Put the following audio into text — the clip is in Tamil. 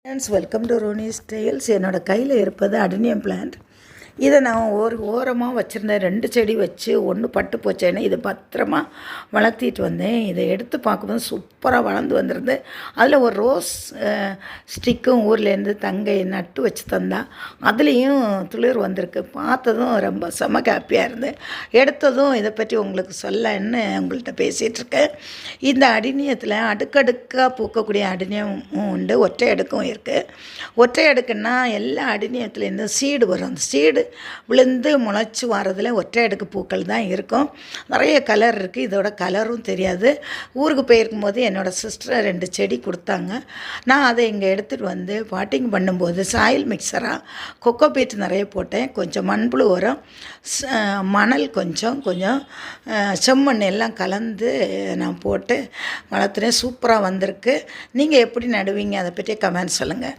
Friends, welcome to Roni's tales. என்னோடய கையில் இருப்பது அடினியம் பிளான்ட். இதை நான் ஒரு ஓரமாக வச்சுருந்தேன். 2 செடி வச்சு ஒன்று பட்டு போச்சேன்னு இதை பத்திரமா வளர்த்திட்டு வந்தேன். இதை எடுத்து பார்க்கும்போது சூப்பராக வளர்ந்து வந்திருந்து. அதில் ஒரு ரோஸ் ஸ்டிக்கும் ஊர்லேருந்து தங்கை நட்டு வச்சு தந்தா. அதுலேயும் துளிர் வந்திருக்கு. பார்த்ததும் ரொம்ப செம ஹாப்பியாக இருந்து எடுத்ததும் இதை பற்றி உங்களுக்கு சொல்லன்னு உங்கள்கிட்ட பேசிகிட்ருக்கேன். இந்த அடினியத்தில் அடுக்கடுக்காக பூக்கக்கூடிய அடினியமும் உண்டு, ஒற்றை அடுக்கும் இருக்குது. ஒற்றை அடுக்குன்னா எல்லா அடினியத்துலேருந்து சீடு வரும். அந்த சீடு விழுந்து முளைச்சி வரதில் ஒற்றை அடுக்கு பூக்கள் தான் இருக்கும். நிறைய கலர் இருக்குது. இதோட கலரும் தெரியாது. ஊருக்கு போயிருக்கும் போது என்னோடய சிஸ்டர் 2 செடி கொடுத்தாங்க. நான் அதை இங்கே எடுத்துகிட்டு வந்து பாட்டிங் பண்ணும்போது சாயில் மிக்சராக கொக்கோபீட் நிறைய போட்டேன். கொஞ்சம் மண்புழு உரம், மணல் கொஞ்சம் செம்மண் எல்லாம் கலந்து நான் போட்டு வளர்த்துறேன். சூப்பராக வந்திருக்கு. நீங்கள் எப்படி நடுவீங்க அதை பற்றி கமெண்ட் சொல்லுங்கள்.